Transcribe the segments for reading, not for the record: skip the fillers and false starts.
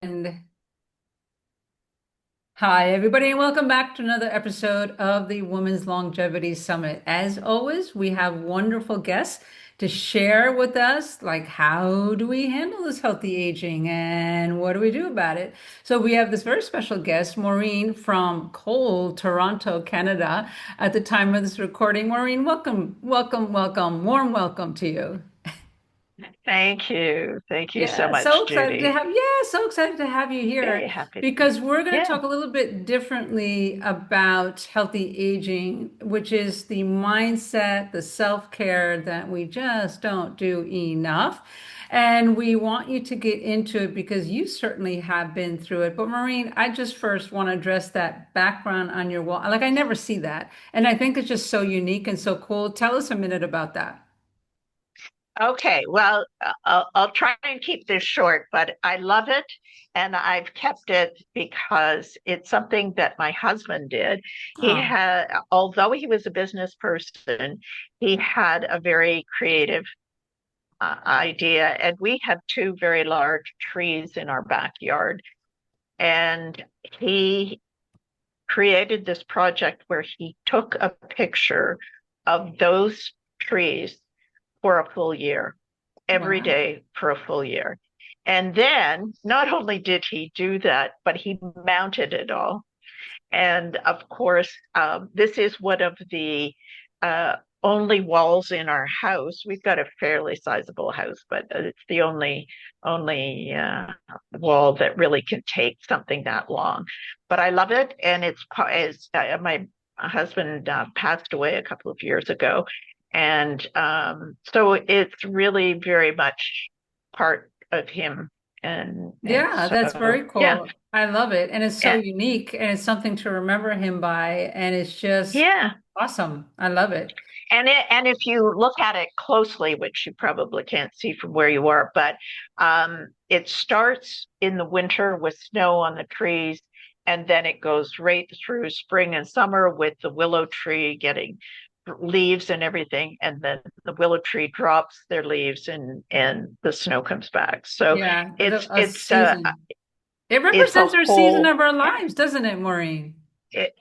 And hi, everybody, and welcome back to another episode of the Women's Longevity Summit. As always, we have wonderful guests to share with us, like, how do we handle this healthy aging and what do we do about it? So, we have this very special guest, Maureen from cold Toronto, Canada. At the time of this recording, Maureen, welcome, welcome, welcome, warm welcome to you. Thank you. Thank you so Yeah, so much, excited to Judy. have, yeah, so excited to have you here Very happy to be. because we're going to Yeah. talk a little bit differently about healthy aging, which is the mindset, the self-care that we just don't do enough. And we want you to get into it because you certainly have been through it. But Maureen, I just first want to address that background on your wall. Like, I never see that. And I think it's just so unique and so cool. Tell us a minute about that. Okay. Well, I'll try and keep this short, but I love it. And I've kept it because it's something that my husband did. He Oh, had, although he was a business person, he had a very creative idea. And we have two very large trees in our backyard. And he created this project where he took a picture of those trees for a full year, every wow. day for a full year. And then not only did he do that, but he mounted it all. And of course, this is one of the uh, only walls in our house. We've got a fairly sizable house, but it's the only wall that really can take something that long. But I love it, and my husband passed away a couple of years ago, and so it's really very much part of him, and Yeah, that's so very yeah, cool. I love it. And it's so yeah, unique and it's something to remember him by. And it's just yeah. awesome. I love it. And if you look at it closely, which you probably can't see from where you are, but it starts in the winter with snow on the trees, and then it goes right through spring and summer with the willow tree getting leaves and everything, and then the willow tree drops their leaves and the snow comes back. So Yeah, it's a it's uh, season. It it's a represents our season whole of our yeah. lives, doesn't it, Maureen?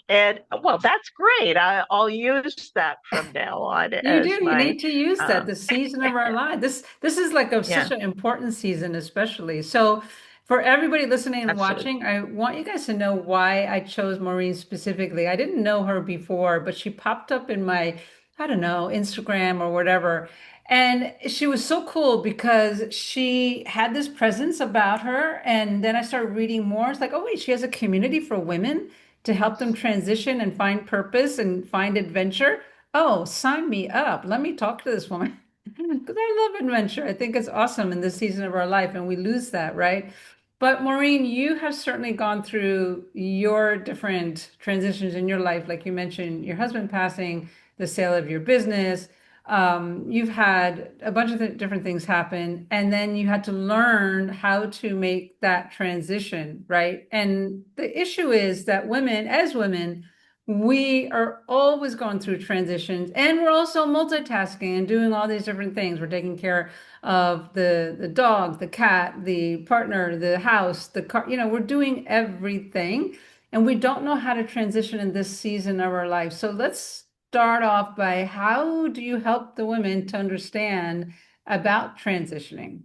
And well, that's great. I'll use that from now on You do. as You my need to use that, um, the season of our life. This is like such yeah, an important season, especially. So for everybody listening and absolutely. watching, I want you guys to know why I chose Maureen specifically. I didn't know her before, but she popped up in my, I don't know, Instagram or whatever. And she was so cool because she had this presence about her. And then I started reading more. It's like, oh, wait, she has a community for women to help them transition and find purpose and find adventure. Oh, sign me up. Let me talk to this woman because I love adventure. I think it's awesome in this season of our life, and we lose that, right? But Maureen, you have certainly gone through your different transitions in your life. Like you mentioned, your husband passing, the sale of your business. You've had a bunch of different things happen, and then you had to learn how to make that transition, right? And the issue is that women, as women, we are always going through transitions and we're also multitasking and doing all these different things. We're taking care of the dog, the cat, the partner, the house, the car, we're doing everything and we don't know how to transition in this season of our life. So let's start off by how do you help the women to understand about transitioning?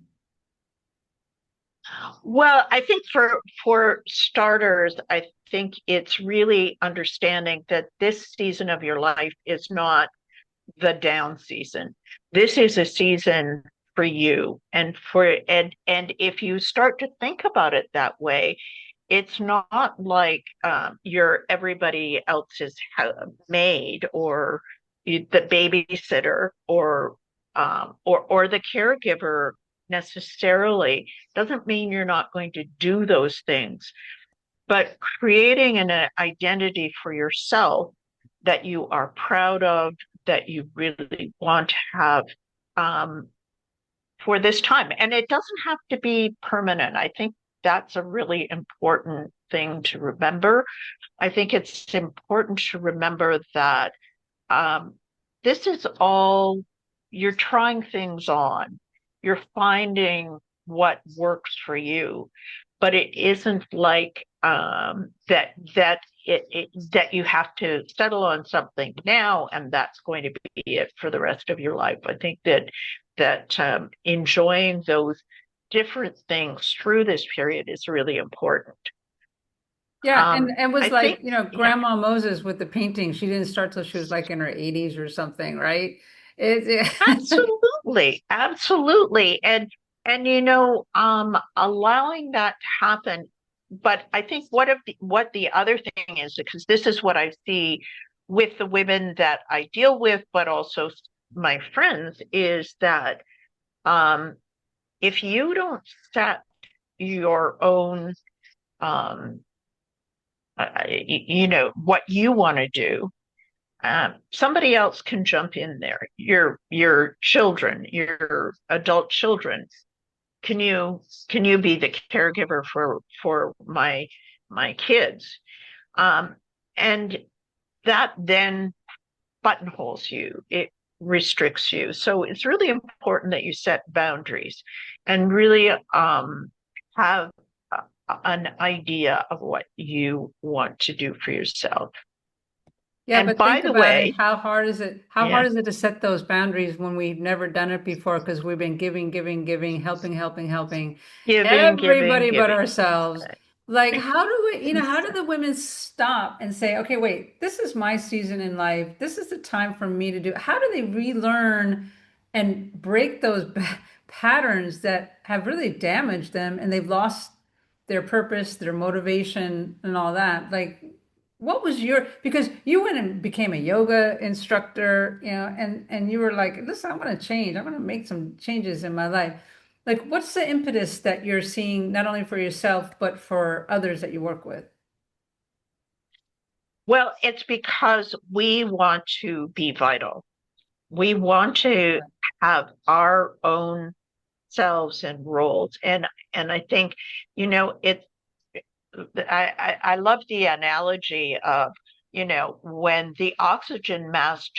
Well, I think for starters, I think it's really understanding that this season of your life is not the down season. This is a season for you and if you start to think about it that way, it's not like you're everybody else's maid or the babysitter or the caregiver necessarily. Doesn't mean you're not going to do those things, but creating an identity for yourself that you are proud of, that you really want to have um, for this time. And it doesn't have to be permanent. I think that's a really important thing to remember. I think it's important to remember that um, this is all you're trying things on, you're finding what works for you. but it isn't like that you have to settle on something now and that's going to be it for the rest of your life. I think that enjoying those different things through this period is really important. Yeah, and I was like, think, yeah, Grandma Moses with the painting. She didn't start till she was like in her 80s or something, right? absolutely, absolutely. And allowing that to happen. But I think what the other thing is, because this is what I see with the women that I deal with, but also my friends, is that um, if you don't set your own, um, what you want to do, somebody else can jump in there. Your children, your adult children. Can you be the caregiver for my kids? Um, and that then buttonholes you. It restricts you. So it's really important that you set boundaries and really have an idea of what you want to do for yourself. Yeah, And but by think the about it. way, How hard is it? How yeah, hard is it to set those boundaries when we've never done it before because we've been giving, giving, giving, helping, helping, helping giving, giving, everybody but giving. ourselves. Like, how do we, how do the women stop and say, okay, wait, this is my season in life. This is the time for me to do. How do they relearn and break those patterns that have really damaged them and they've lost their purpose, their motivation, and all that? Like, what was your, because you went and became a yoga instructor, and you were like, listen, I want to change. I want to make some changes in my life. Like, what's the impetus that you're seeing not only for yourself, but for others that you work with? Well, it's because we want to be vital. We want to have our own selves and roles. And I think, it I love the analogy of, when the oxygen mask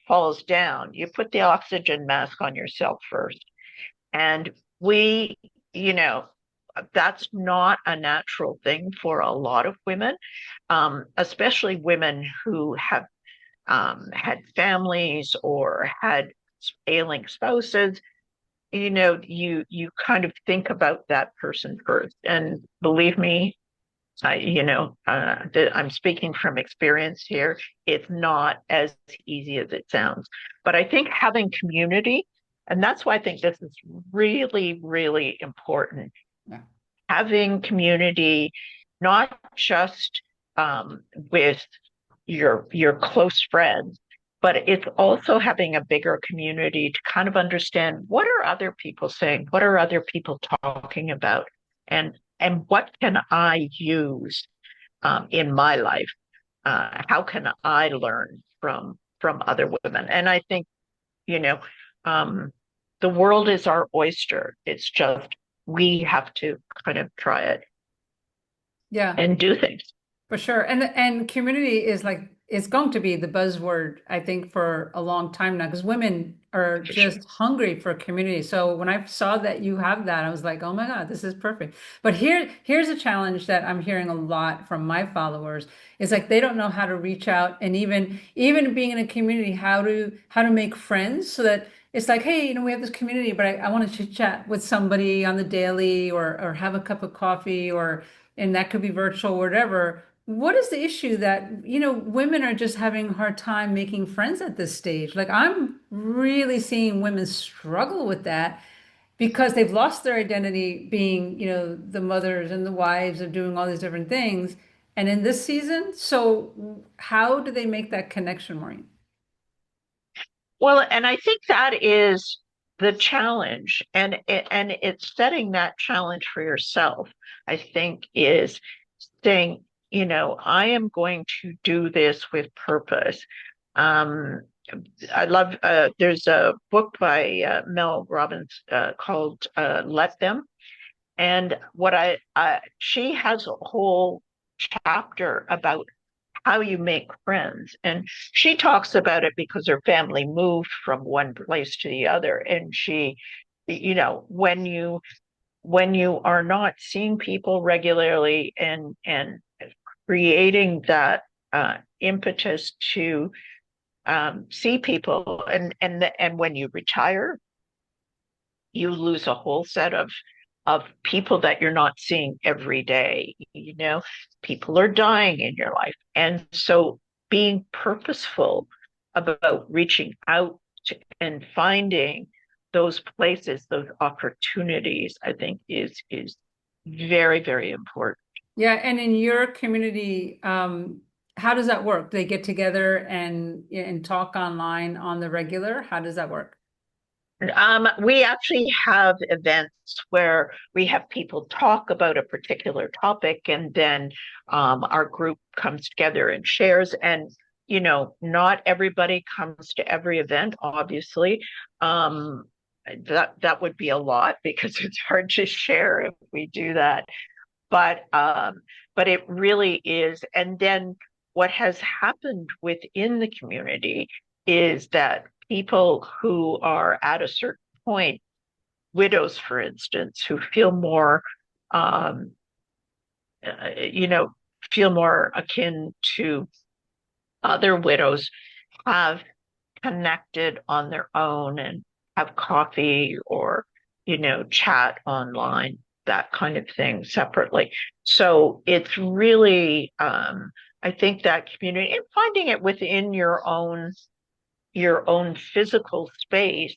falls down, you put the oxygen mask on yourself first. And we, you know, that's not a natural thing for a lot of women, especially women who have had families or had ailing spouses. You kind of think about that person first. And believe me, I'm speaking from experience here. It's not as easy as it sounds. But I think having community, and that's why I think this is really, really important. Yeah. Having community, not just with your close friends, but it's also having a bigger community to kind of understand what are other people saying, what are other people talking about, and what can I use in my life? How can I learn from other women? And I think you know um, the world is our oyster. It's just we have to kind of try it Yeah. and do things. For sure. And community is like it's going to be the buzzword, I think, for a long time now because women are For sure. just hungry for community. So when I saw that you have that, I was like, oh my God, this is perfect. But here's a challenge that I'm hearing a lot from my followers is like they don't know how to reach out and even being in a community, how to make friends so that it's like, hey, we have this community, but I want to chit chat with somebody on the daily or have a cup of coffee or and that could be virtual, whatever. What is the issue that, women are just having a hard time making friends at this stage? Like I'm really seeing women struggle with that because they've lost their identity being, the mothers and the wives of doing all these different things. And in this season, so how do they make that connection, Maureen? Well, and I think that is the challenge, and it's setting that challenge for yourself. I think is saying, I am going to do this with purpose. Um, I love. There's a book by Mel Robbins called "Let Them," and she has a whole chapter about how you make friends. And she talks about it because her family moved from one place to the other. And when you when you are not seeing people regularly and creating that impetus to see people, and when you retire, you lose a whole set of people that you're not seeing every day. People are dying in your life, and so being purposeful about reaching out and finding those places, those opportunities, I think is very, very important. Yeah, and in your community, how does that work? They get together and talk online on the regular? How does that work? We actually have events where we have people talk about a particular topic, and then our group comes together and shares. And not everybody comes to every event, obviously. Um, that would be a lot because it's hard to share if we do that. But but it really is. And then what has happened within the community is that people who are at a certain point, widows, for instance, who um, you know, feel more akin to other widows, have connected on their own and have coffee or, chat online, that kind of thing separately. So it's really, I think that community and finding it within your own physical space,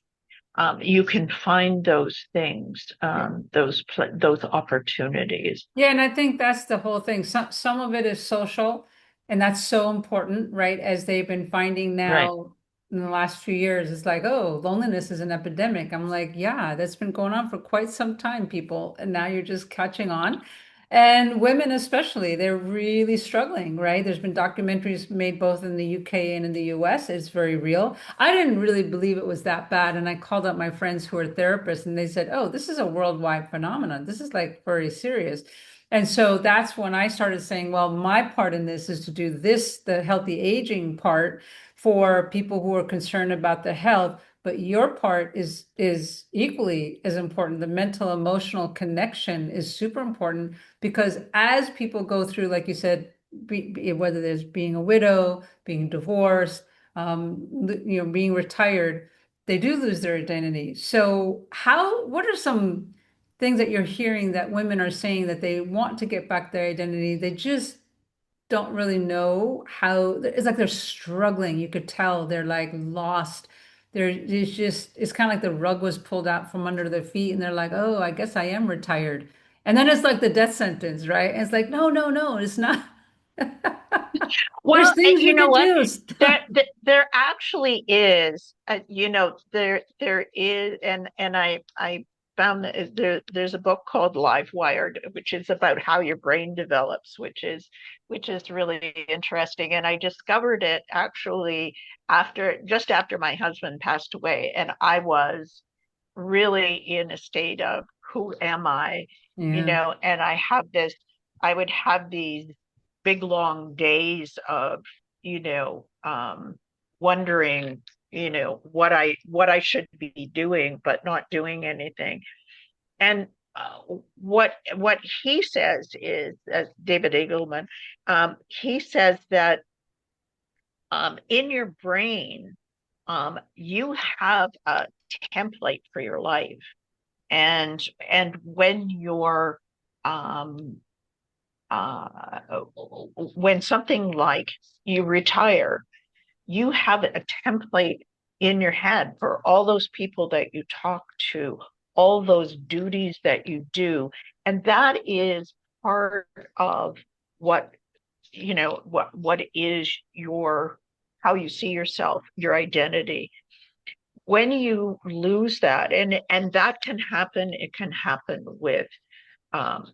you can find those things, Yeah. those opportunities. Yeah, and I think that's the whole thing. Some of it is social, and that's so important, right? As they've been finding Right. now in the last few years, it's like, oh, loneliness is an epidemic. I'm like, yeah, that's been going on for quite some time, people, and now you're just catching on. And women especially, they're really struggling, right? There's been documentaries made both in the UK and in the US. It's very real. I didn't really believe it was that bad, and I called up my friends who are therapists, and they said, oh, this is a worldwide phenomenon. This is like very serious. And so that's when I started saying, well, my part in this is to do this, the healthy aging part for people who are concerned about the health, but your part is equally as important. The mental emotional connection is super important because as people go through, like you said, whether there's being a widow, being divorced, being retired, they do lose their identity. So what are some things that you're hearing that women are saying that they want to get back their identity? They just don't really know how. It's like they're struggling. You could tell they're like lost. It's kind of like the rug was pulled out from under their feet and they're like, oh, I guess I am retired. And then it's like the death sentence, right? And it's like, no, no, no, it's not. There's Well, things you you know could what? do. There actually is, there is, and I found that there's a book called Live Wired, which is about how your brain develops, which is really interesting. And I discovered it actually just after my husband passed away, and I was really in a state of who am I, Yeah. and I would have these big long days of, you know, wondering, what I should be doing, but not doing anything. And what he says is, as David Eagleman, he says that in your brain, you have a template for your life, and um, uh, when something like you retire, you have a template in your head for all those people that you talk to, all those duties that you do. And that is part of what, what is how you see yourself, your identity. When you lose that, and that can happen, it can happen with um,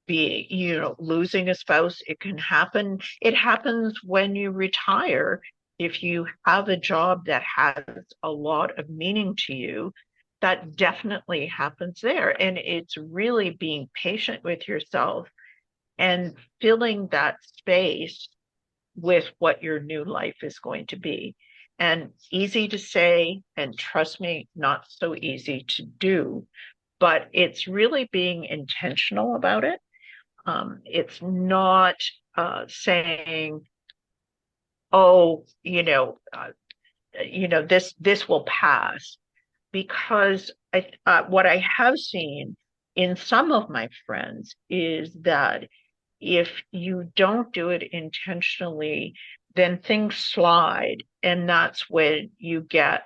being, losing a spouse. It happens when you retire. If you have a job that has a lot of meaning to you, that definitely happens there. And it's really being patient with yourself and filling that space with what your new life is going to be. And easy to say, and trust me, not so easy to do. but it's really being intentional about it. It's not saying, oh, this will pass, because what I have seen in some of my friends is that if you don't do it intentionally, then things slide, and that's when you get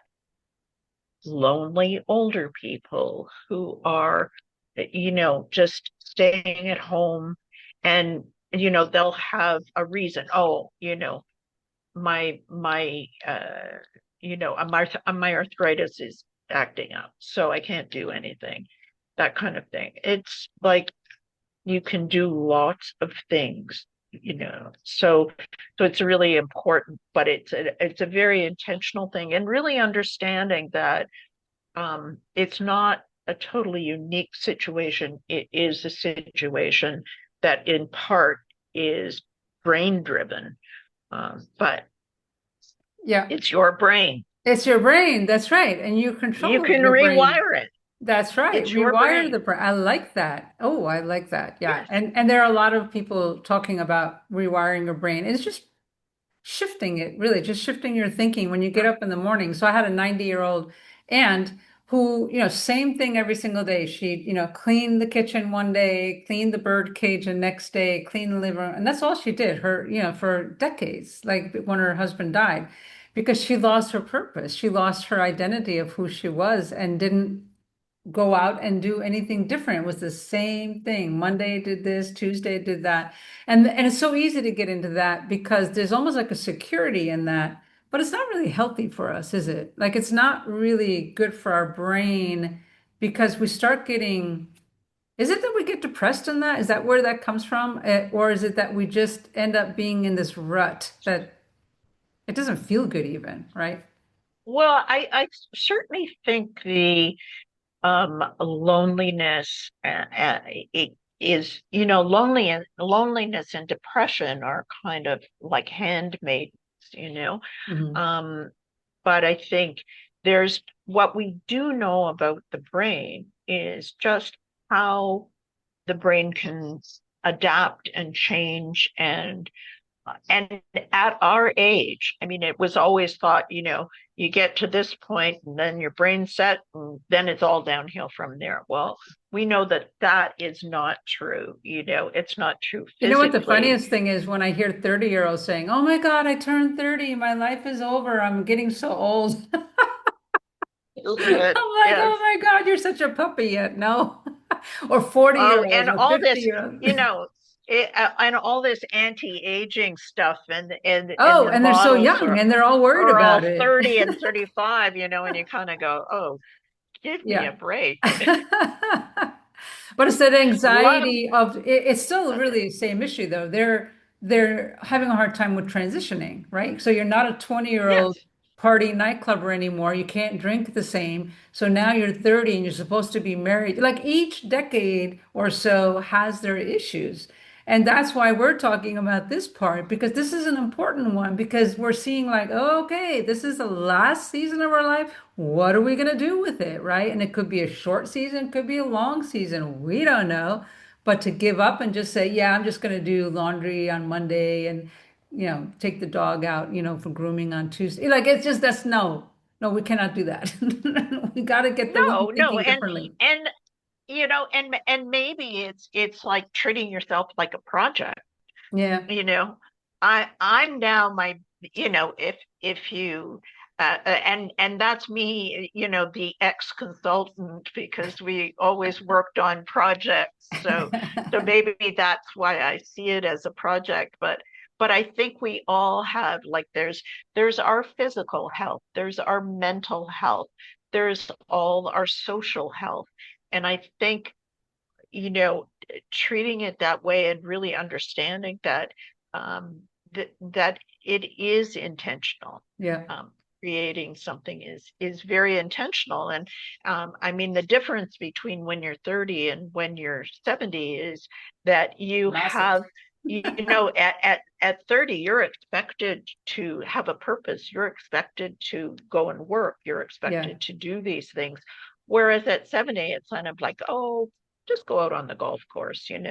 lonely older people who are, just staying at home, and they'll have a reason. Oh, my arthritis is acting up, so I can't do anything. That kind of thing. It's like you can do lots of things, so it's really important, but it's a very intentional thing, and really understanding that it's not a totally unique situation. It is a situation that in part is brain driven, but Yeah. it's your brain. It's your brain. That's right. And you You control can your brain. rewire it. That's right. It's your Rewire the brain. brain. I like that. Oh, I like that. Yeah. Yes. And there are a lot of people talking about rewiring your brain. It's just shifting it, really, just shifting your thinking when you get up in the morning. So I had a 90-year-old aunt who, same thing every single day. She, cleaned the kitchen one day, cleaned the bird cage the next day, cleaned the living room. And that's all she did, her, for decades, like when her husband died, because she lost her purpose. She lost her identity of who she was and didn't go out and do anything different. It was the same thing. Monday did this, Tuesday did that. And it's so easy to get into that because there's almost like a security in that, but it's not really healthy for us, is it? Like it's not really good for our brain because we start getting, is it that we get depressed in that? Is that where that comes from? Or is it that we just end up being in this rut that it doesn't feel good even, right? Well, I certainly think the loneliness it is, loneliness and depression are kind of like handmaids, you know. Mhm. Um, but I think there's what we do know about the brain is just how the brain can adapt and change, and at our age, I mean, it was always thought, you get to this point and then your brain's set and then it's all downhill from there. Well, we know that that is not true. It's not true You know what the physically. funniest thing is when I hear 30-year-olds saying, "Oh my God, I turned 30, my life is over. I'm getting so old." I'm like, Good. "Oh Yes. my God, you're such a puppy yet." No. Or Oh, 40-year-olds and or all this, 50-year-olds. and all this anti-aging stuff, and Oh, the and they're so models young and they're all worried are all about it. 30 and 35, and you kind of go, oh, give me a Yeah. break. But it's that Love. anxiety of it's still really the same issue though. They're having a hard time with transitioning, right? So you're not a 20-year-old Yes. party nightclubber anymore. You can't drink the same. So now you're 30 and you're supposed to be married. Like each decade or so has their issues. And that's why we're talking about this part because this is an important one because we're seeing like, oh, okay, this is the last season of our life. What are we going to do with it, right? And it could be a short season, could be a long season. We don't know. But to give up and just say, yeah, I'm just going to do laundry on Monday and, take the dog out, for grooming on Tuesday. Like it's just that's no, we cannot do that. We got to get the women No, no, thinking and differently. and and maybe it's like treating yourself like a project. Yeah. you know I'm now my, if you and that's me, the ex-consultant, because we always worked on projects, so maybe that's why I see it as a project. But I think we all have, like, there's our physical health, there's our mental health, there's all our social health, and I think, you know, treating it that way and really understanding that, that it is intentional. Yeah. Um, Creating something is very intentional, and I mean, the difference between when you're 30 and when you're 70 is that you Massive. have, at 30, you're expected to have a purpose. You're expected to go and work. You're Yeah. expected to do these things. Whereas at 7A, it's kind of like, oh, just go out on the golf course, and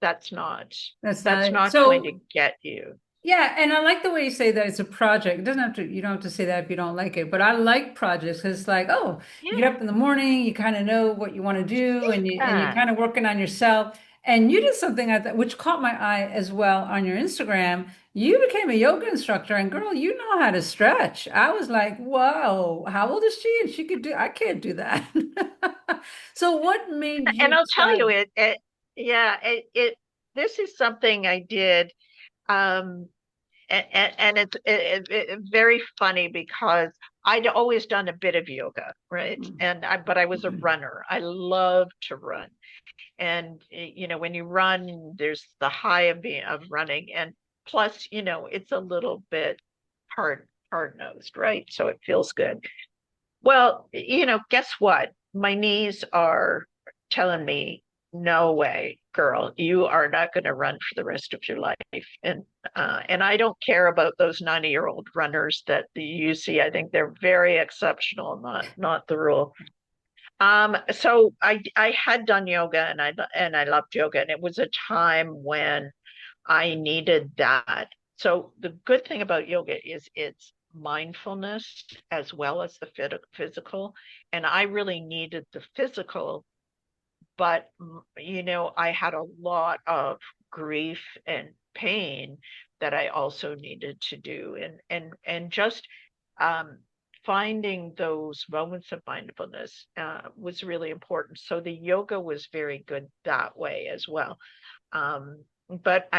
that's not That's not that's it. not going to So get you. yeah, and I like the way you say that it's a project. It doesn't have to, you don't have to say that if you don't like it, but I like projects because it's like, oh, you get Yeah, up in the morning, you kind of know what you want to do and you're yeah. kind of working on yourself. And you did something like that, which caught my eye as well on your Instagram. You became a yoga instructor and girl, you know how to stretch. I was like, whoa, how old is she? And she could do, I can't do that. So what made And you I'll tell you decide? it yeah, this is something I did. Um, and it's very funny because I'd always done a bit of yoga, right? But I was a runner. I love to run. And when you run, there's the high of running, and plus, it's a little bit hard nosed, right? So it feels good. Well, guess what? My knees are telling me, no way, girl, you are not going to run for the rest of your life. And I don't care about those 90-year-old runners that you see. I think they're very exceptional, not the rule. So I had done yoga and I loved yoga, and it was a time when I needed that. So the good thing about yoga is it's mindfulness as well as the physical. And I really needed the physical, but I had a lot of grief and pain that I also needed to do. And just um, finding those moments of mindfulness was really important. So the yoga was very good that way as well. But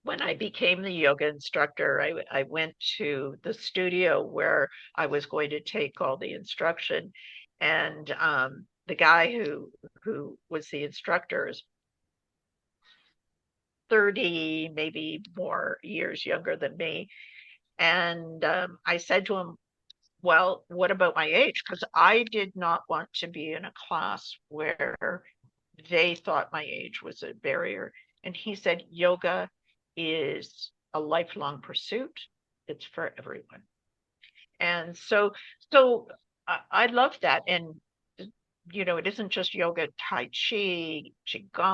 when I became the yoga instructor, I went to the studio where I was going to take all the instruction. And the guy who was the instructor is 30, maybe more years younger than me. And I said to him, well, what about my age? Because I did not want to be in a class where they thought my age was a barrier. And he said, yoga is a lifelong pursuit. It's for everyone. And so I love that. And, it isn't just yoga, Tai Chi,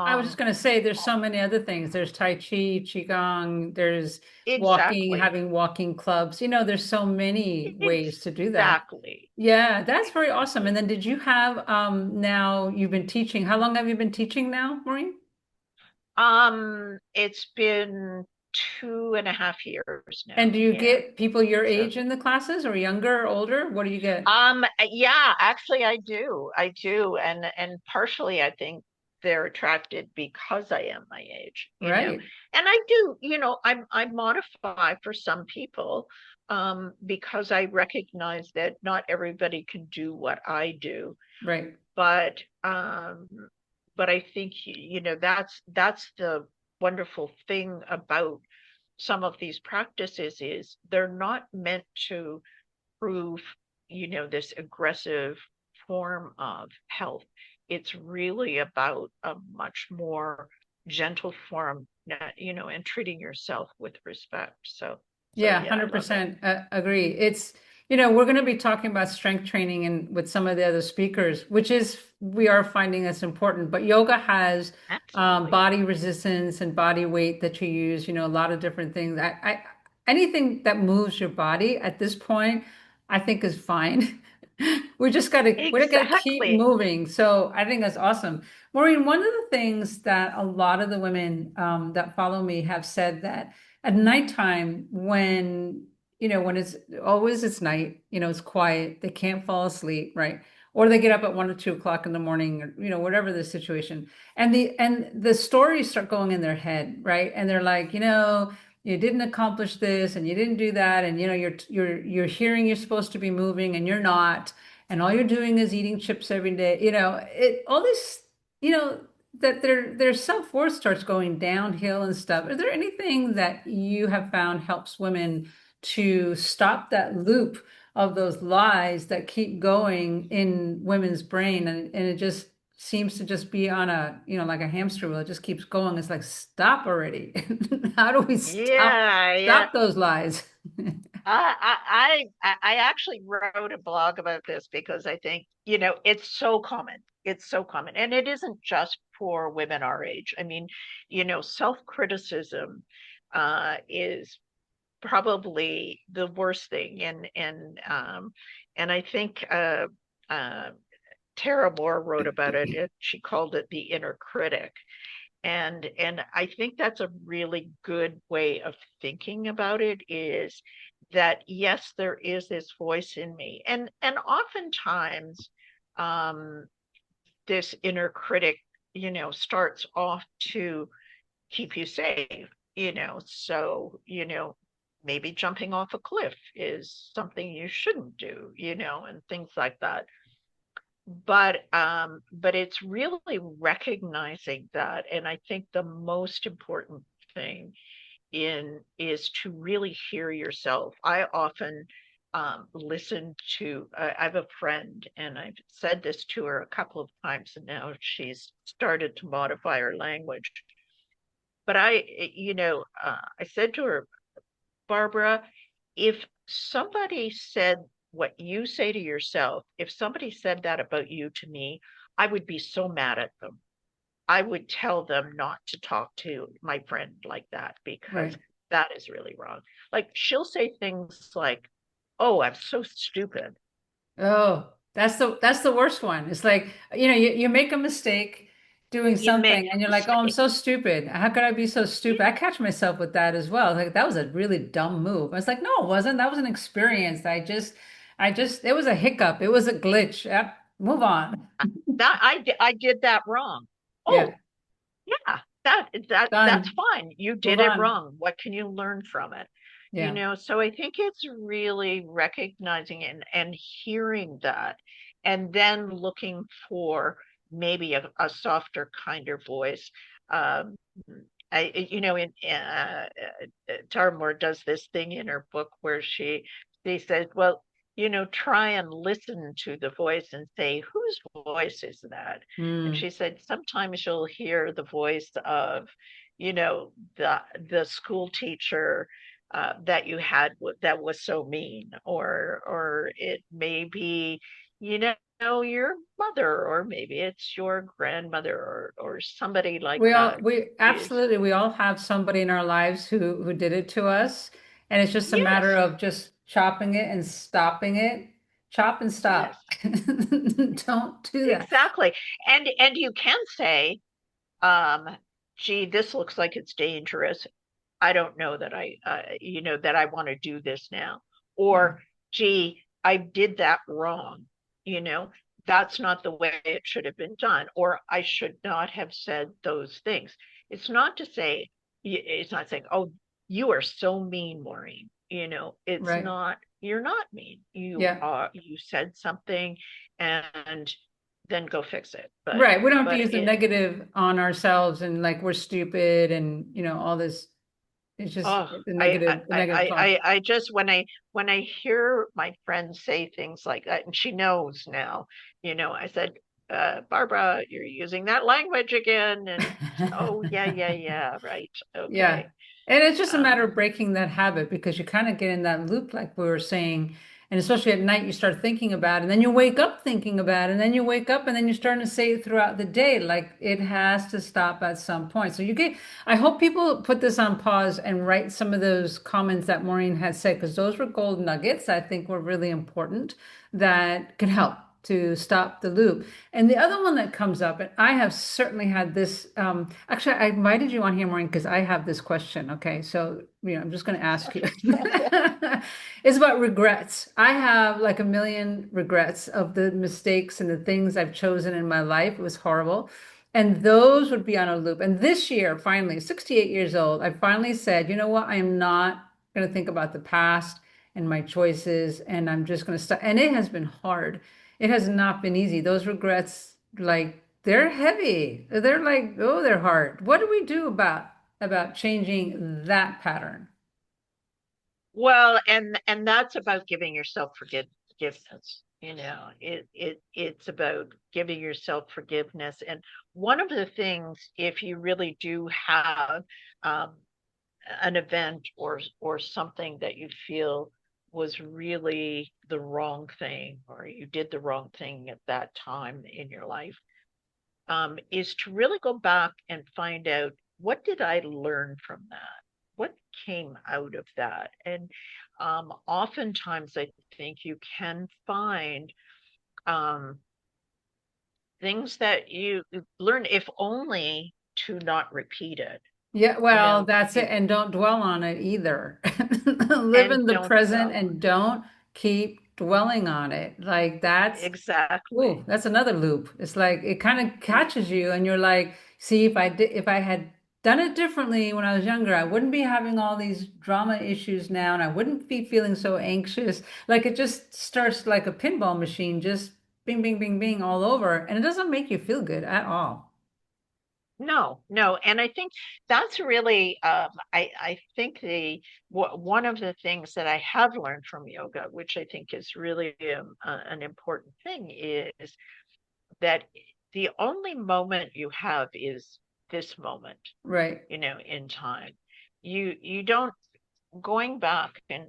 I was just Qigong. going to say there's so many other things. There's Tai Chi, Qigong, there's walking, Exactly. having walking clubs. There's so many ways to do that. Exactly. Yeah, that's very awesome. And Exactly. then did you have now you've been teaching. How long have you been teaching now, Maureen? It's been 2.5 years And now. do you Yeah. get people your So age in the classes or younger or older? What do you get? Yeah, actually I do. I do. And partially I think they're attracted because I am my age. Right, And I do, I modify for some people, because I recognize that not everybody can do what I do. right. But but I think that's the wonderful thing about some of these practices is they're not meant to prove, this aggressive form of health. It's really about a much more gentle form, and treating yourself with respect. So Yeah, yeah, I love it. 100% agree. We're going to be talking about strength training and with some of the other speakers, which is we are finding that's important. But yoga has Absolutely. body resistance and body weight that you use, a lot of different things. Anything that moves your body at this point, I think is fine. We got to keep Exactly. moving. So I think that's awesome. Maureen, one of the things that a lot of the women that follow me have said that at nighttime when it's night, it's quiet, they can't fall asleep, right? Or they get up at 1 or 2 o'clock in the morning, or whatever the situation. And the stories start going in their head, right? And they're like, you didn't accomplish this and you didn't do that, and you're hearing you're supposed to be moving and you're not, and all you're doing is eating chips every day. All this, you know, that their self-worth starts going downhill and stuff. Is there anything that you have found helps women to stop that loop of those lies that keep going in women's brain and it just seems to just be on a, like a hamster wheel. It just keeps going. It's like, stop already. How do we stop Yeah, yeah. stop those lies? I actually wrote a blog about this because I think, it's so common. It's so common. And it isn't just for women our age. I mean, self-criticism is probably the worst thing. And I think uh Tara Moore wrote about it. She called it the inner critic. And I think that's a really good way of thinking about it, is that yes, there is this voice in me. And oftentimes um this inner critic, starts off to keep you safe, so maybe jumping off a cliff is something you shouldn't do, and things like that. But it's really recognizing that. And I think the most important thing in is to really hear yourself. I often listen to, I have a friend, and I've said this to her a couple of times, and now she's started to modify her language. But I said to her, Barbara, if somebody said what you say to yourself, if somebody said that about you to me, I would be so mad at them. I would tell them not to talk to my friend like that, because Right. that is really wrong. Like, she'll say things like, "Oh, I'm so stupid." Oh, that's the worst one. It's like, you make a mistake doing You make something and a you're like, oh, I'm mistake. so stupid. How could I be so stupid? I catch myself with that as well. Like that was a really dumb move. I was like, no, it wasn't. That was an experience. It was a hiccup. It was a glitch. Yep, move on. I did that wrong. Yeah, Oh, yeah, that's done. fine. You Move did it on. wrong. What can you learn from it? Yeah. So I think it's really recognizing and hearing that, and then looking for maybe a softer, kinder voice. Um, in Tara Moore does this thing in her book where she says, well, try and listen to the voice and say, whose voice is that? And Mm. she said, sometimes you'll hear the voice of, the school teacher that you had that was so mean, or it may be, your mother, or maybe it's your grandmother, or somebody like that. We Is absolutely, we all have somebody in our lives who did it to us. And it's just a matter yes, of just chopping it and stopping it. Chop and yes, stop. Don't do that. exactly. And you can say, um, gee, this looks like it's dangerous. I don't know that that I want to do this now. Yeah. Or, gee, I did that wrong. You know, that's not the way it should have been done. Or I should not have said those things. It's not to say, it's not saying, oh, you are so mean, Maureen. It's Right. not, you're not mean. Yeah. You said something, and then go fix it. Right. We don't have to But use the it, negative on ourselves and like we're stupid and all this. It's just Oh, I, I, the I, negative I, thought. I just when I hear my friends say things like that, and she knows now, I said, Barbara, you're using that language again, and oh yeah, yeah, yeah, right, Yeah. okay, And it's just a matter um, of breaking that habit because you kind of get in that loop, like we were saying. And especially at night, you start thinking about it, and then you wake up thinking about it, and then you wake up, and then you're starting to say it throughout the day. Like it has to stop at some point. So I hope people put this on pause and write some of those comments that Maureen had said, because those were gold nuggets I think were really important that could help to stop the loop. And the other one that comes up, and I have certainly had this, actually, I invited you on here, Maureen, because I have this question. Okay. So, I'm just going to ask you. It's about regrets. I have like a million regrets of the mistakes and the things I've chosen in my life. It was horrible. And those would be on a loop. And this year, finally, 68 years old, I finally said, you know what? I am not going to think about the past and my choices, and I'm just going to stop. And it has been hard. It has not been easy. Those regrets, like they're heavy. They're like, oh, they're hard. What do we do about changing that pattern? well, and that's about giving yourself forgiveness. It's about giving yourself forgiveness. And one of the things, if you really do have um, an event or something that you feel was really the wrong thing, or you did the wrong thing at that time in your life, is to really go back and find out, what did I learn from that? What came out of that? And oftentimes I think you can find um, things that you learn, if only to not repeat it. Yeah, You well, know, that's it. you And don't dwell on it either. Live and in the don't present dwell on and don't keep dwelling on it. Like it. that's, Exactly. ooh, that's another loop. It's like it kind of catches you and you're like, see, if I had done it differently when I was younger, I wouldn't be having all these drama issues now and I wouldn't be feeling so anxious. Like it just starts like a pinball machine, just bing, bing, bing, bing all over. And it doesn't make you feel good at all. No, no, and I think that's really, I think one of the things that I have learned from yoga, which I think is really an important thing, is that the only moment you have is this moment, Right. in time. You don't, going back and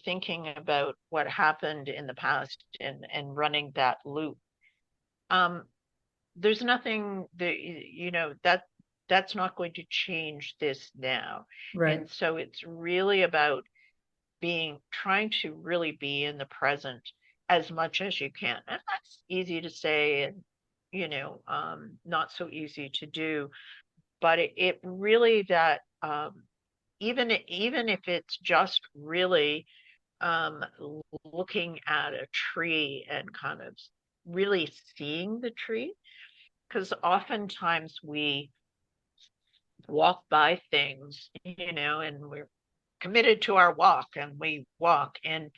thinking about what happened in the past and running that loop. Um, there's nothing that, that's not going to change this now. Right. And so it's really about trying to really be in the present as much as you can. And that's easy to say, and not so easy to do. But it really, that even if it's just really um, looking at a tree and kind of really seeing the tree, because oftentimes we walk by things, and we're committed to our walk and we walk, and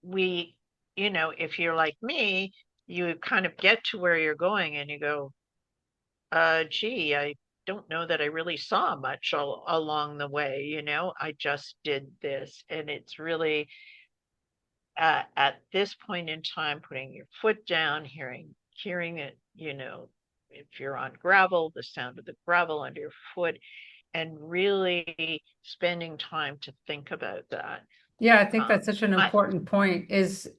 we, if you're like me, you kind of get to where you're going and you go, gee, I don't know that I really saw much along the way, I just did this. And it's really at this point in time, putting your foot down, hearing it, if you're on gravel, the sound of the gravel under your foot, and really spending time to think about that. Yeah, I think that's such an I important point is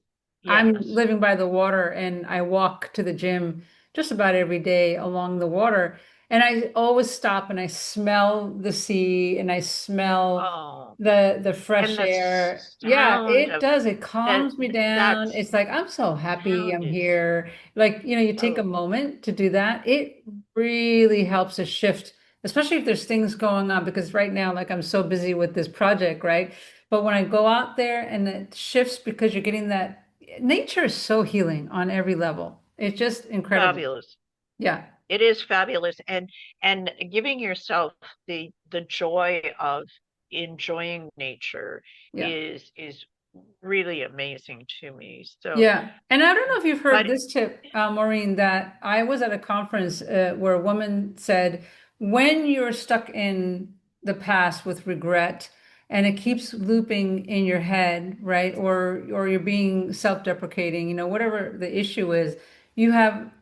I'm Yes. living by the water and I walk to the gym just about every day along the water. And I always stop and I smell the sea and I smell Oh, the fresh and the air. Yeah, sound it of does. It that calms me that down. It's like I'm so happy sound I'm is here. Like, you take a so moment to do that. It really helps us shift, especially if there's things going on because right now, like I'm so busy with this project, right? But when I go out there and it shifts because you're getting that, nature is so healing on every level. It's just incredible. fabulous. Yeah, It is fabulous, and giving yourself the joy of enjoying nature yeah. is really amazing to me. So, Yeah. And I don't know if you've heard but this tip, Maureen, that I was at a conference where a woman said, when you're stuck in the past with regret and it keeps looping in your head, right? Or you're being self-deprecating, whatever the issue is, you have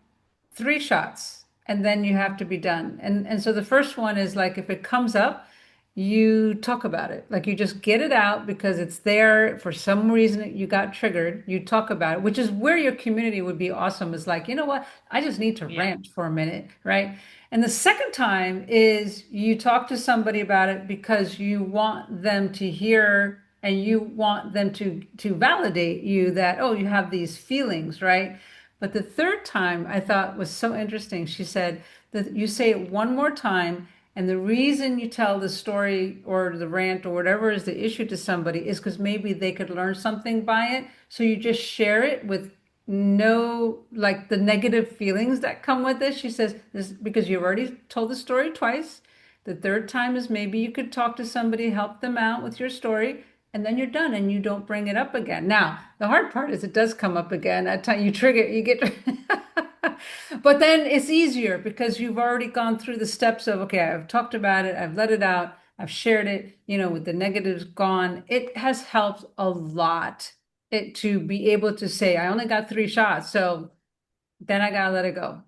three shots and then you have to be done. And so the first one is like if it comes up, you talk about it. Like you just get it out because it's there for some reason you got triggered. You talk about it, which is where your community would be awesome. Is like, you know what? I just need to yeah, rant for a minute, right? And the second time is you talk to somebody about it because you want them to hear and you want them to validate you that, oh, you have these feelings, right? But the third time I thought was so interesting. She said that you say it one more time, and the reason you tell the story or the rant or whatever is the issue to somebody is because maybe they could learn something by it. So you just share it with no, like the negative feelings that come with it. She says this because you've already told the story twice. The third time is maybe you could talk to somebody, help them out with your story, and then you're done and you don't bring it up again. Now, the hard part is it does come up again. At time you trigger, you get but then it's easier because you've already gone through the steps of, okay, I've talked about it, I've let it out, I've shared it, with the negatives gone. It has helped a lot to be able to say, I only got three shots, so then I gotta let it go.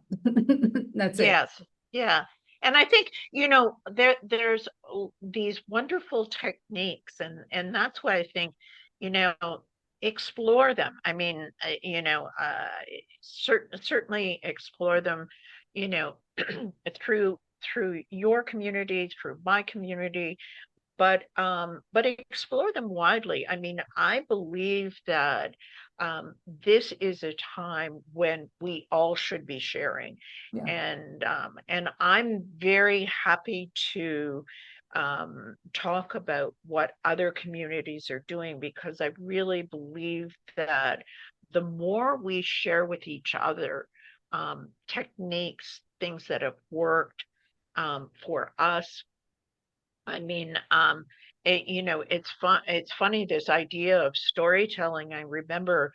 That's it. yes, yeah. And I think, there's these wonderful techniques, and that's why I think you know, explore them. I mean, certainly explore them, you know, through your community, through my community, but explore them widely. I mean, I believe that this is a time when we all should be sharing, Yeah. and I'm very happy to talk about what other communities are doing, because I really believe that the more we share with each other techniques, things that have worked for us. I mean, it's fun. It's funny, this idea of storytelling. I remember,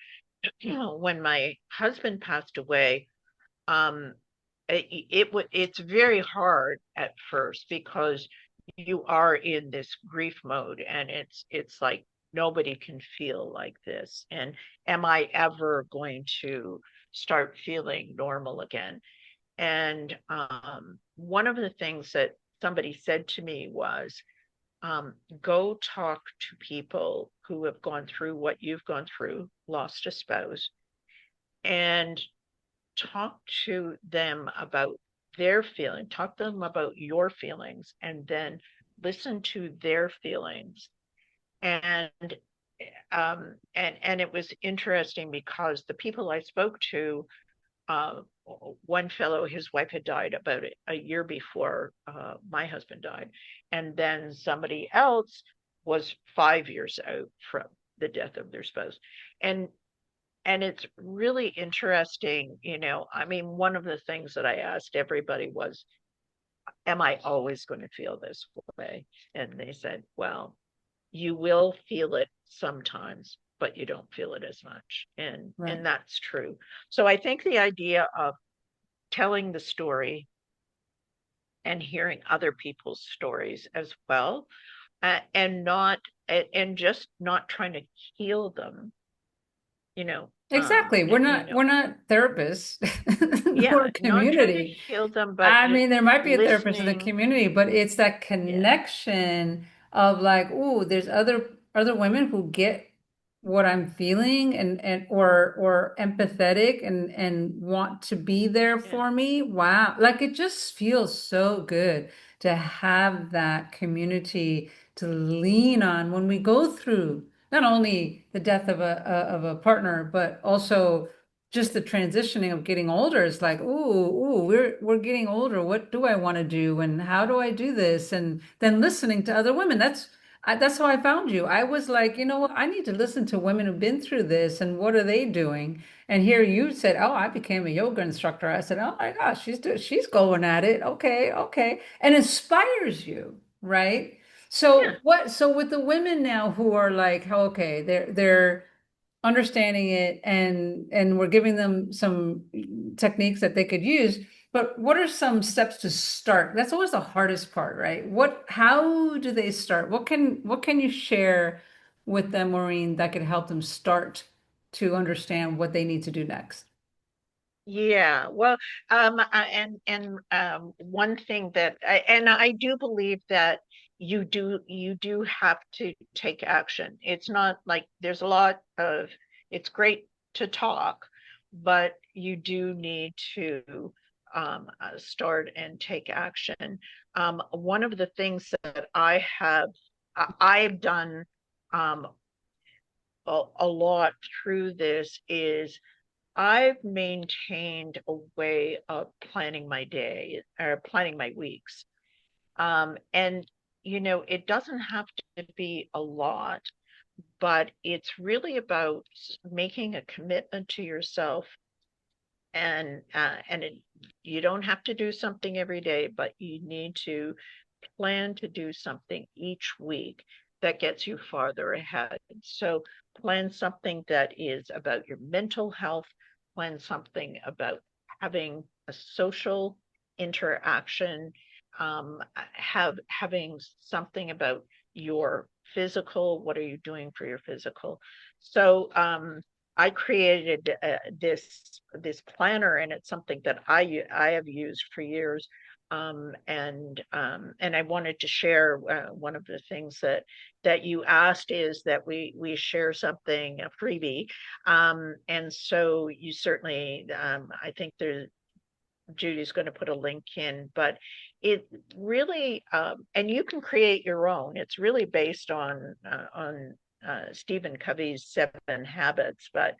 when my husband passed away, um, it's very hard at first, because you are in this grief mode, and it's like nobody can feel like this. And am I ever going to start feeling normal again? And one of the things that somebody said to me was, go talk to people who have gone through what you've gone through, lost a spouse, and talk to them about their feeling, talk to them about your feelings, and then listen to their feelings. And and it was interesting, because the people I spoke to, uh, one fellow, his wife had died about a year before my husband died, and then somebody else was 5 years out from the death of their spouse, and and it's really interesting. I mean, one of the things that I asked everybody was, "Am I always going to feel this way?" And they said, "Well, you will feel it sometimes, but you don't feel it as much," Right. and that's true. So I think the idea of telling the story and hearing other people's stories as well, and not and just not trying to heal them, you know Exactly. We're not therapists. We're yeah, a not trying to community. heal them, but I mean, there might be a therapist in the listening. community, but it's that Yeah, connection of like, oh, there's other women who get what I'm feeling and or empathetic and want to be there yeah, for me. Wow. Like it just feels so good to have that community to lean on when we go through not only the death of a partner, but also just the transitioning of getting older. It's like, we're getting older. What do I want to do, and how do I do this? And then listening to other women. That's how I found you. I was like, you know what? I need to listen to women who've been through this and what are they doing? And here you said, oh, I became a yoga instructor. I said, oh my gosh, she's going at it. Okay, okay, and inspires you, right? yeah. So with the women now who are like, oh, okay, they're understanding it and we're giving them some techniques that they could use, but what are some steps to start? That's always the hardest part, right? How do they start? What can you share with them, Maureen, that could help them start to understand what they need to do next? Yeah, well, one thing that I do believe that you do have to take action. It's not like there's a lot of, it's great to talk, but you do need to start and take action. One of the things that I've done um, a lot through this is I've maintained a way of planning my day or planning my weeks. And, it doesn't have to be a lot, but it's really about making a commitment to yourself. You don't have to do something every day, but you need to plan to do something each week that gets you farther ahead. So plan something that is about your mental health, plan something about having a social interaction, having something about your physical, what are you doing for your physical? So I created this planner, and it's something that I have used for years. And I wanted to share one of the things that you asked is that we share something, a freebie. And so you certainly, I think there Judy's going to put a link in, but it really, and you can create your own. It's really based on Stephen Covey's Seven Habits, but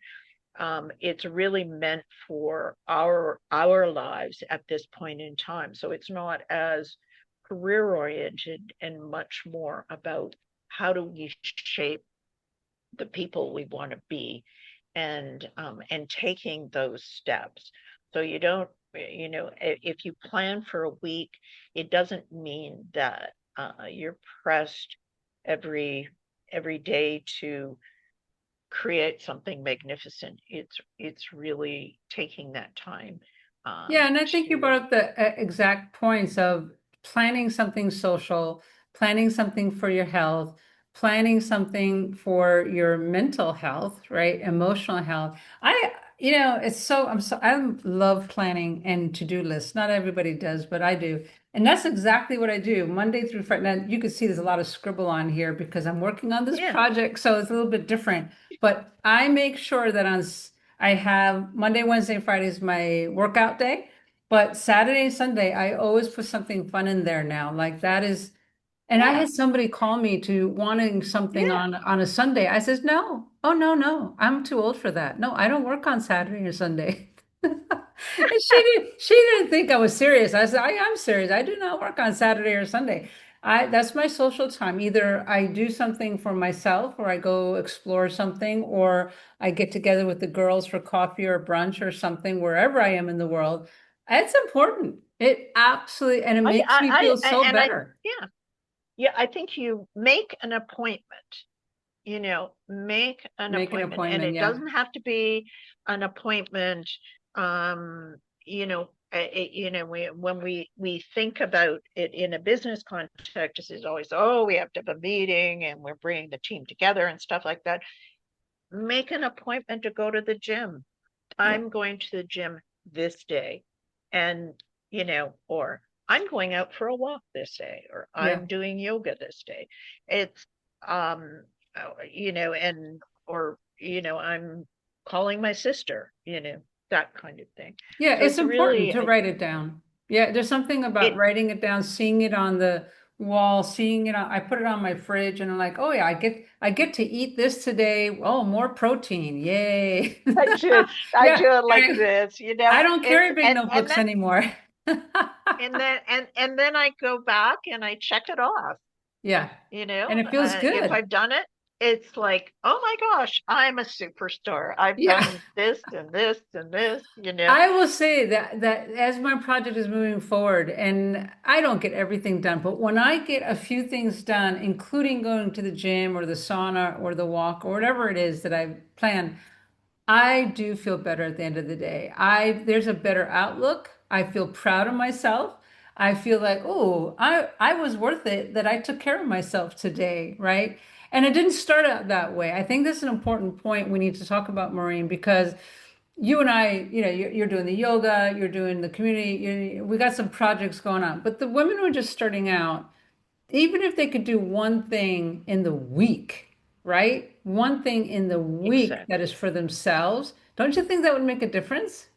it's really meant for our lives at this point in time. So it's not as career oriented and much more about how do we shape the people we want to be, and taking those steps. So you don't, if you plan for a week, it doesn't mean that you're pressed every every day to create something magnificent. It's really taking that time Yeah, and I think you to brought up the exact points of planning something social, planning something for your health, planning something for your mental health, right? Emotional health. It's I love planning and to-do lists. Not everybody does, but I do. And that's exactly what I do Monday through Friday. Now, you can see there's a lot of scribble on here because I'm working on this yeah, project, so it's a little bit different. But I make sure that I have Monday, Wednesday, Friday is my workout day, but Saturday and Sunday, I always put something fun in there now. Like that is, and I yeah, had somebody call me to wanting something yeah. on a Sunday. I says, no, oh no, no, I'm too old for that. No, I don't work on Saturday or Sunday. And she didn't think I was serious. I said, I am serious. I do not work on Saturday or Sunday. That's my social time. Either I do something for myself or I go explore something or I get together with the girls for coffee or brunch or something wherever I am in the world. It's important. It absolutely, and it makes me feel I so and I better yeah, yeah, I think you make an appointment, make an make an appointment, and appointment. it Yeah. doesn't have to be an appointment. When we think about it in a business context, it's always, oh, we have to have a meeting and we're bringing the team together and stuff like that. Make an appointment to go to the gym. Yeah. I'm going to the gym this day, and or I'm going out for a walk this day, or Yeah. I'm doing yoga this day. It's and or I'm calling my sister, that kind of thing. Yeah, So it's it's important really, to I write think it down. Yeah, there's something about it writing it down, seeing it on the wall, seeing it on, I put it on my fridge and I'm like, oh yeah, I get to eat this today. Oh, more protein. Yay. I do I Yeah. do it like And this, I don't it's carry big and notebooks anymore. then I go back and I check it off. Yeah. And it feels If good. I've done it, it's like, oh my gosh, I'm a superstar. I've Yeah. done this and this and this. I will say that as my project is moving forward, and I don't get everything done, but when I get a few things done, including going to the gym or the sauna or the walk or whatever it is that I plan, I do feel better at the end of the day. There's a better outlook. I feel proud of myself. I feel like, oh, I was worth it that I took care of myself today, right? And it didn't start out that way. I think that's an important point we need to talk about, Maureen, because you and I, you're doing the yoga, you're doing the community, we got some projects going on. But the women who are just starting out, even if they could do one thing in the week, right? One thing in the week that Exactly. is for themselves, don't you think that would make a difference?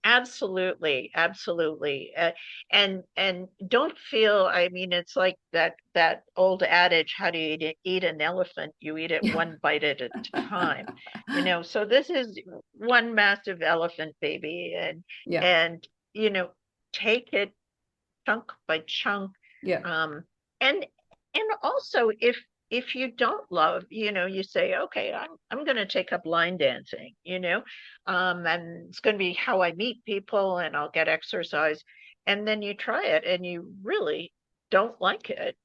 Absolutely, absolutely. And don't feel, I mean, it's like that old adage, how do you eat an elephant? You eat it Yeah. one bite at a time. So this is one massive elephant, baby, Yeah. and you know, take it chunk by chunk. Yeah. Um, and and also if you don't love, you say, okay, I'm going to take up line dancing, and it's going to be how I meet people, and I'll get exercise. And then you try it, and you really don't like it.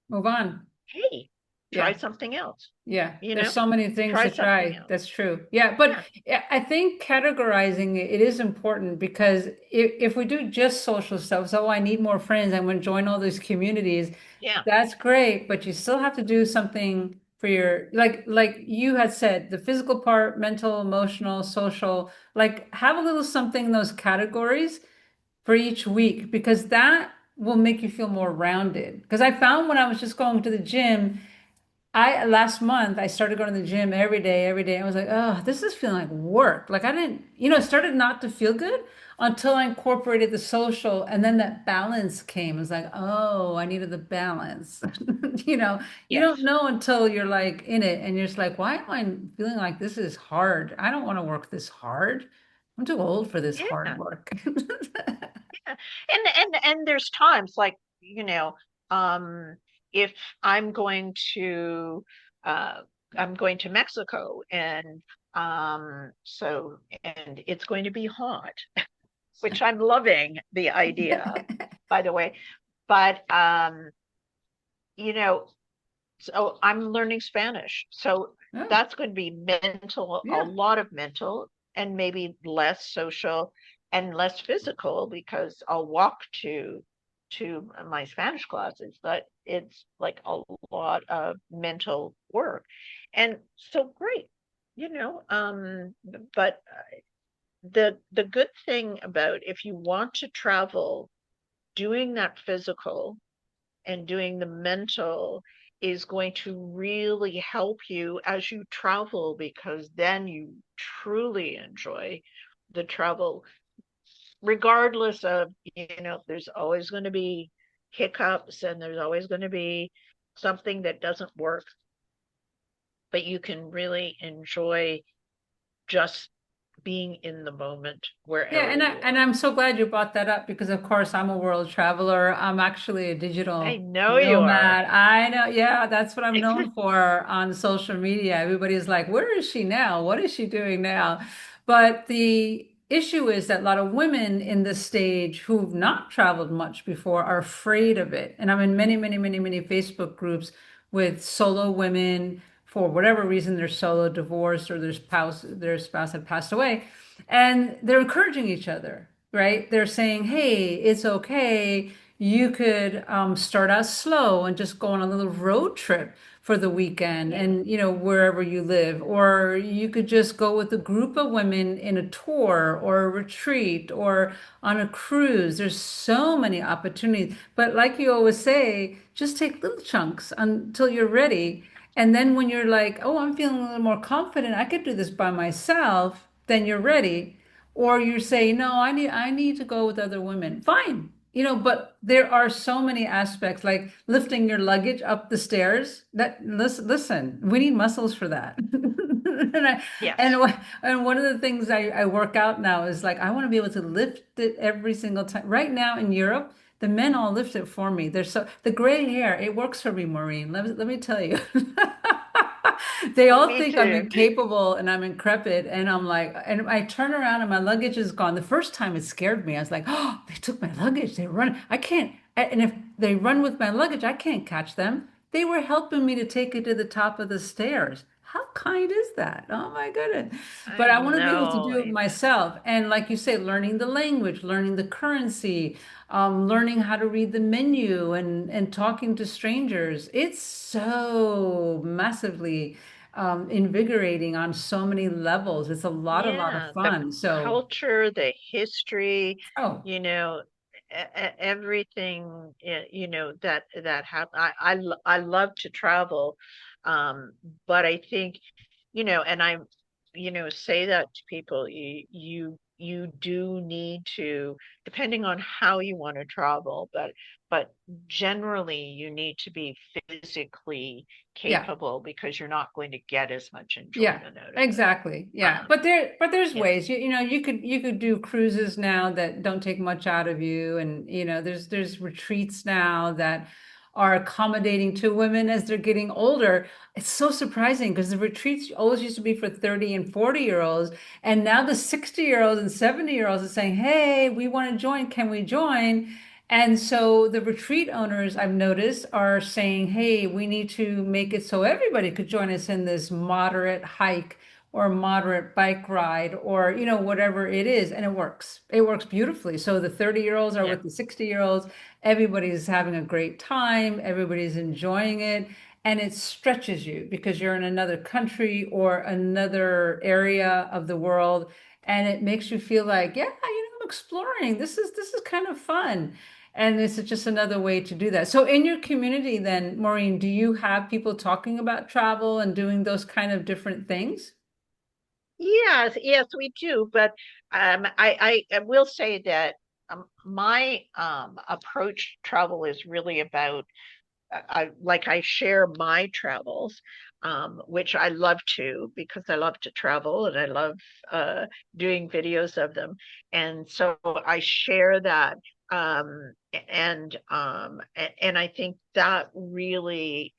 Move on. Hey, try Yeah. something else. Yeah, You there's know, so many things try to something try. else. That's true. Yeah, but Yeah, I think categorizing it is important because if we do just social stuff, so I need more friends, I'm going to join all these communities. yeah, That's great, but you still have to do something for your like you had said, the physical part, mental, emotional, social, like have a little something in those categories for each week because that will make you feel more rounded. Because I found when I was just going to the gym, I last month I started going to the gym every day, every day. I was like, oh, this is feeling like work. Like I didn't, it started not to feel good until I incorporated the social, and then that balance came. It was like, oh, I needed the balance. You don't Yes. know until you're like in it, and you're just like, why am I feeling like this is hard? I don't want to work this hard. I'm too old for this hard Yeah. work. Yeah. And there's times like, um, if I'm going to uh I'm going to Mexico and it's going to be hot, which I'm loving the idea of, by the way. But you know, so I'm learning Spanish. So Oh, that's going to be mental, a yeah. lot of mental and maybe less social and less physical because I'll walk to my Spanish classes, but it's like a lot of mental work. And so great, you know, but the good thing about if you want to travel, doing that physical and doing the mental is going to really help you as you travel because then you truly enjoy the travel, regardless of, there's always going to be hiccups and there's always going to be something that doesn't work, but you can really enjoy just being in the moment Yeah, wherever and you and are. I'm so glad you brought that up because of course I'm a world traveler. I'm actually a I digital know you are. nomad. I know, yeah, that's what I'm known for on social media. Everybody's like, "Where is she now? What is she doing now?" But the issue is that a lot of women in this stage who've not traveled much before are afraid of it. And I'm in many, many, many, many Facebook groups with solo women for whatever reason they're solo, divorced, or their spouse had passed away and they're encouraging each other, right? They're saying, hey, it's okay. You could start out slow and just go on a little road trip for the weekend Yeah, and, wherever you live. Or you could just go with a group of women in a tour or a retreat or on a cruise. There's so many opportunities. But like you always say, just take little chunks until you're ready. And then when you're like, oh, I'm feeling a little more confident, I could do this by myself, then you're ready. Or you say, no, I need to go with other women. Fine. But there are so many aspects like lifting your luggage up the stairs. Listen, we need muscles for that. And I, yes. and and one of the things I work out now is like I want to be able to lift it every single time. Right now in Europe, the men all lift it for me. The gray hair, it works for me, Maureen. Let me tell you. They Oh, all me think I'm too. incapable and I'm increpid. And I'm like, and I turn around and my luggage is gone. The first time it scared me. I was like, oh, they took my luggage. They run. I can't. And if they run with my luggage, I can't catch them. They were helping me to take it to the top of the stairs. How kind is that? Oh my goodness. But I I want to be able to know. do it myself. And like you say, learning the language, learning the currency, learning how to read the menu and talking to strangers. It's so massively invigorating on so many levels. It's a lot of Yeah, the fun. So, culture, the history, oh, you know, everything, that happened. I love to travel, but I think, and say that to people. You do need to, depending on how you want to travel, but generally you need to be physically yeah. capable because you're not going to get as much Yeah, enjoyment out of it. exactly. Yeah. Um, But there's yeah, ways. You could do cruises now that don't take much out of you and there's retreats now that are accommodating to women as they're getting older. It's so surprising because the retreats always used to be for 30 and 40-year-olds and now the 60-year-olds and 70-year-olds are saying, "Hey, we want to join. Can we join?" And so the retreat owners I've noticed are saying, hey, we need to make it so everybody could join us in this moderate hike or moderate bike ride or, whatever it is. And it works. It works beautifully. So the 30-year-olds are yeah, with the 60-year-olds. Everybody's having a great time. Everybody's enjoying it. And it stretches you because you're in another country or another area of the world. And it makes you feel like, yeah, I'm exploring. This is kind of fun. And this is just another way to do that. So in your community then, Maureen, do you have people talking about travel and doing those kind of different things? Yes, yes, we do. But I will say that my approach to travel is really about I share my travels, which I love to because I love to travel and I love uh, doing videos of them, and so I share that. And I think that really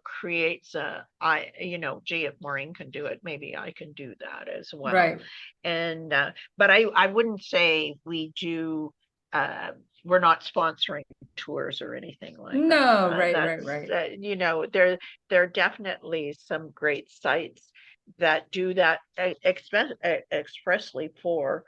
creates gee, if Maureen can do it, maybe I can do that as well. Right. And but I wouldn't say we do. Uh, we're not sponsoring tours or anything like that. No, right, right, That's right. there are definitely some great sites that do that expressly for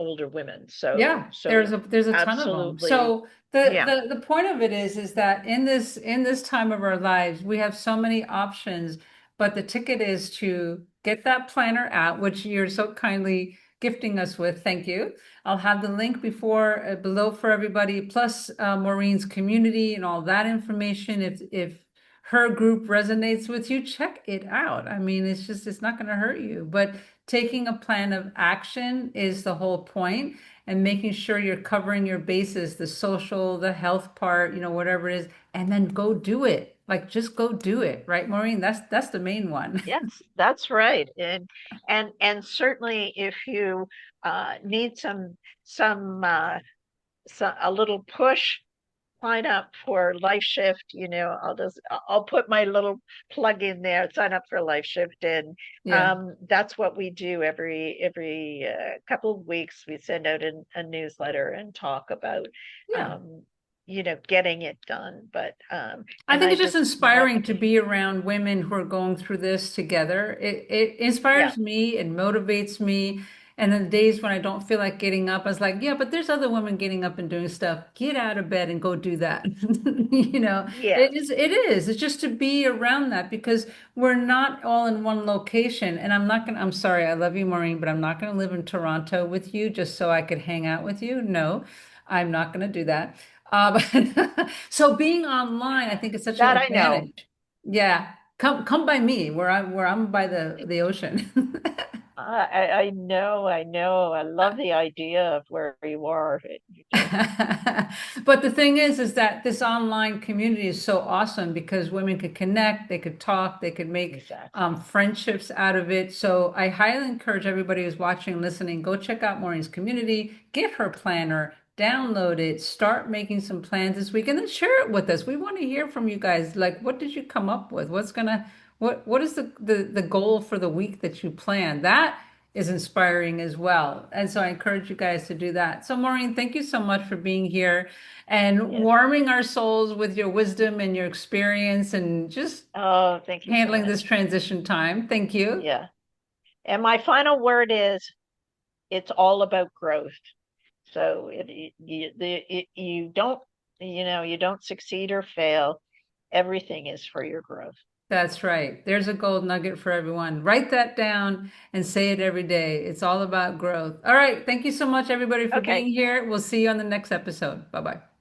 older women. So Yeah, so there's a ton of them. absolutely, So yeah, the point of it is that in this time of our lives, we have so many options, but the ticket is to get that planner out, which you're so kindly gifting us with. Thank you. I'll have the link before below for everybody, plus Maureen's community and all that information. If her group resonates with you, check it out. I mean, it's not going to hurt you, but taking a plan of action is the whole point and making sure you're covering your bases, the social, the health part, whatever it is, and then go do it. Like just go do it, right, Maureen? That's the main one. yes, that's right. And certainly if you need some a little push, sign up for Liifeshift. I'll put my little plug in there, sign up for Liifeshift, and Yeah. that's what we do every couple of weeks. We send out a newsletter and talk about Yeah. um, getting it done. But I and think I it's just just want inspiring to be around women who are going through this together. It yeah, inspires me, it motivates me. And then the days when I don't feel like getting up, I was like, yeah, but there's other women getting up and doing stuff. Get out of bed and go do that. You know, yes, it is. It's just to be around that because we're not all in one location. And I'm sorry, I love you, Maureen, but I'm not gonna live in Toronto with you just so I could hang out with you. No, I'm not gonna do that. So being online, I think is such an that I know. advantage. Yeah. Come by me where I'm by the ocean. I know, I know. I love the idea of where you are. You just But the thing is that this online community is so awesome because women could connect, they could talk, they could make exactly. friendships out of it. So I highly encourage everybody who's watching and listening, go check out Maureen's community, get her planner, download it, start making some plans this week, and then share it with us. We want to hear from you guys. Like, what did you come up with? What is the goal for the week that you plan? That is inspiring as well. And so I encourage you guys to do that. So Maureen, thank you so much for being here and Yes. warming our souls with your wisdom and your experience and just Oh, thank you so handling this much. transition time. Thank you. Yeah. And my final word is it's all about growth. So you don't, you don't succeed or fail. Everything is for your growth. That's right. There's a gold nugget for everyone. Write that down and say it every day. It's all about growth. All right. Thank you so much, everybody, for being Okay. here. We'll see you on the next episode. Bye bye.